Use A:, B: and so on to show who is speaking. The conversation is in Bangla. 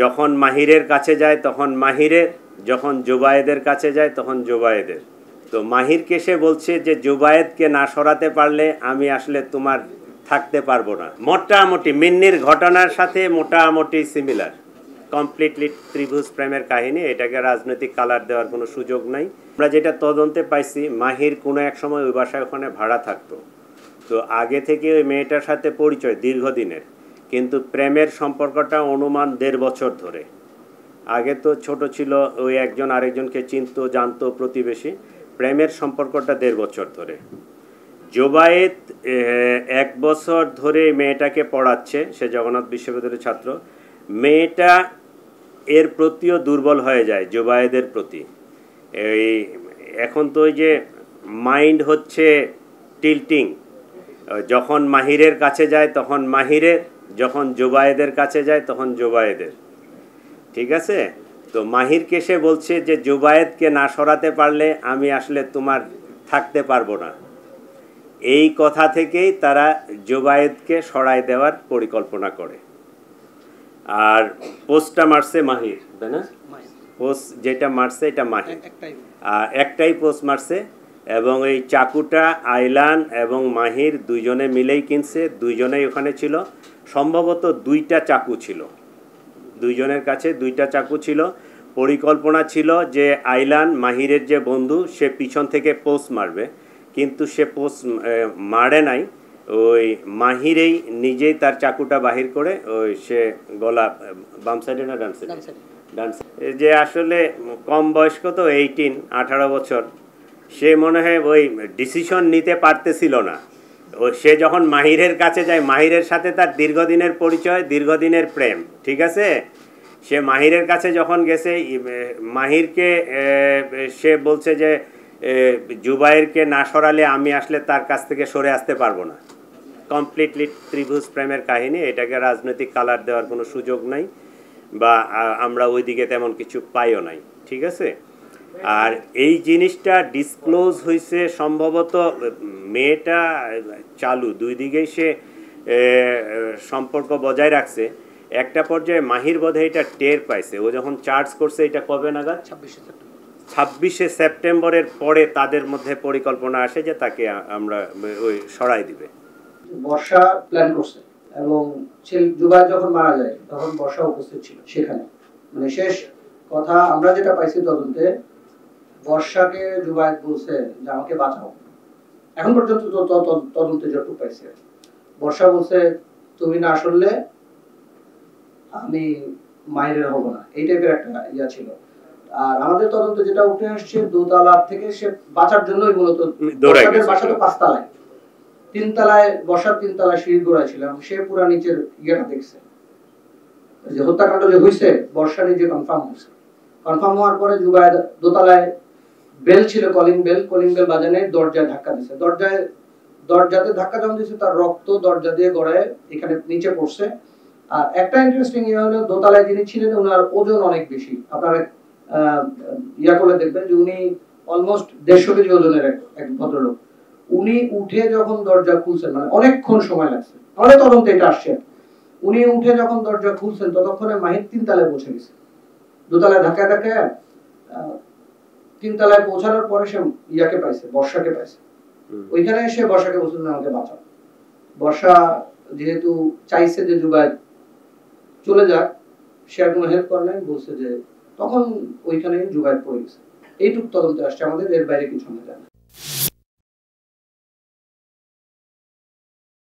A: যখন মাহিরের কাছে যায় তখন মাহিরের, যখন জুবায়েদের কাছে যায় তখন জুবায়েদের। তো মাহিরকে সে বলছে যে জুবায়েদকে না সরাতে পারলে আমি আসলে তোমার থাকতে পারবো না। মোটামুটি মিন্নির ঘটনার সাথে মোটামুটি সিমিলার, কমপ্লিটলি ত্রিভুজ প্রেমের কাহিনী। এটাকে রাজনৈতিক কালার দেওয়ার কোনো সুযোগ নাই। আমরা যেটা তদন্তে পাইছি, মাহির কোনো এক সময় ওই বাসায় ওখানে ভাড়া থাকতো। তো আগে থেকে ওই মেয়েটার সাথে পরিচয় দীর্ঘদিনের, কিন্তু প্রেমের সম্পর্কটা অনুমান 1.5 বছর ধরে। আগে তো ছোট ছিল, ওই একজন আরেকজনকে চিনতো, জানতো, প্রতিবেশী। প্রেমের সম্পর্কটা 1.5 বছর ধরে। জুবায়েদ 1 বছর ধরে মেয়েটাকে পড়াচ্ছে, সে জগন্নাথ বিশ্ববিদ্যালয়ের ছাত্র। মেয়েটা এর প্রতিও দুর্বল হয়ে যায় জুবায়েদের প্রতি। এই এখন তো ওই যে মাইন্ড হচ্ছে টিল্টিং, যখন মাহিরের কাছে যায় তখন মাহিরের, যখন জুবায়েদের কাছে যায় তখন জুবায়েদের। ঠিক আছে? তো মাহিরকে সে বলছে যে জুবায়েদকে না সরাতে পারলে আমি আসলে তোমার থাকতে পারবো না। এই কথা থেকেই তারা জুবায়েদকে সরাই দেওয়ার পরিকল্পনা করে। আর পোস্টটা মারছে মাহির, তাই না? পোস্ট যেটা মারছে এটা মাহির, আর একটাই পোস্ট মারছে। এবং এই চাকুটা আইলান এবং মাহির দুইজনে মিলেই কিনছে, দুইজনেই ওখানে ছিল। সম্ভবত 2টা চাকু ছিল, দুইজনের কাছে 2টা চাকু ছিল। পরিকল্পনা ছিল যে আইলান, মাহিরের যে বন্ধু, সে পিছন থেকে পোস্ট মারবে, কিন্তু সে পোস্ট মারে নাই। ওই মাহিরেই নিজেই তার চাকুটা বাহির করে ওই সে গলা, বাম সাইডে না ডান সাইডে, ডান সাইডে, যে আসলে কম বয়স্ক তো, 18 বছর, সে মনে হয় ওই ডিসিশন নিতে পারতেছিল না। ও সে যখন মাহিরের কাছে যায়, মাহিরের সাথে তার দীর্ঘদিনের পরিচয়, দীর্ঘদিনের প্রেম, ঠিক আছে? সে মাহিরের কাছে যখন গেছে, মাহিরকে সে বলছে যে জুবায়েরকে না সরালে আমি আসলে তার কাছ থেকে সরে আসতে পারবো না। কমপ্লিটলি ত্রিভুজ প্রেমের কাহিনী। এটাকে রাজনৈতিক কালার দেওয়ার কোনো সুযোগ নাই, বা আমরা ওইদিকে তেমন কিছু পাইও নাই। ঠিক আছে? আর এই জিনিসটা ডিসক্লোজ হয়েছে সম্ভবত, মেয়েটা চালু, দুই দিকেই সে সম্পর্ক বজায় রাখছে। একটা পর্যায়ে মাহির বোধহয় এটা টের পাইছে, ও যখন চার্জ করছে এটা কবে নাগাদ, 26শে সেপ্টেম্বরের পরে তাদের মধ্যে পরিকল্পনা আসে যে তাকে আমরা ওই সরাই দিবে।
B: বর্ষা প্ল্যান করছে এবং জুবায়েদ যখন মারা যায় তখন বর্ষা উপস্থিত ছিল সেখানে। মানে শেষ কথা আমরা যেটা পাইছি তদন্তে, বর্ষাকে জুবায়েদ বলছে যে আমাকে বাঁচাও। এখন পর্যন্ত তদন্তে যতটুকু পাইছি, বর্ষা বলছে তুমি না আসলে আমি মাইরের হব না, এই টাইপের একটা ইয়া ছিল। আর আমাদের তদন্তে যেটা উঠে আসছে, দোতলা থেকে সে বাঁচার জন্যই মূলত, বর্ষাদের বাসা তো 5 তলায়, 3 তলায়, বর্ষার 3 তলায় সিঁড়ি গোড়ায় ছিল, সে পুরা নিচের ইয়েটা দেখছে। যে হত্যাকাণ্ড যে হয়েছে বর্ষা নিজে কনফার্ম হয়েছে। কনফার্ম হওয়ার পরে জুবায়েদ দোতলায়, বেল ছিল, কলিং বেল বাজানে দরজায় ধাক্কা দিছে। দরজাতে ধাক্কা যখন দিছে তার রক্ত দরজা দিয়ে গড়ায় এখানে নিচে পড়ছে। আর একটা ইন্টারেস্টিং ইয়ে হলো, দোতলায় যিনি ছিলেন ওনার ওজন অনেক বেশি। আপনারা ইয়া করলে দেখবেন যে উনি অলমোস্ট 150 কেজি ওজনের এক ভদ্রলোক। উনি উঠে যখন দরজা খুলছেন, মানে অনেকক্ষণ সময় লাগছে, আমাদের তদন্তে এটা আসছে, উনি উঠে যখন দরজা খুলছেন ততক্ষণে মাহির 3 তলায় পৌঁছে গেছে। দোতলায় ধাক্কা 3 তলায় পৌঁছানোর পরে সে ইয়াকে পাইছে, বর্ষাকে পাইছে। ওইখানে এসে বর্ষাকে বলছেন আমাকে বাঁচাও। বর্ষা যেহেতু চাইছে যে জুবায়েদ চলে যাক, সে আর কোনো হেল্প করে নাই, বলছে যে তখন ওইখানে জুবায়েদ পড়ে গেছে। এইটুক তদন্তে আসছে আমাদের, এর বাইরে কিছু না জানি।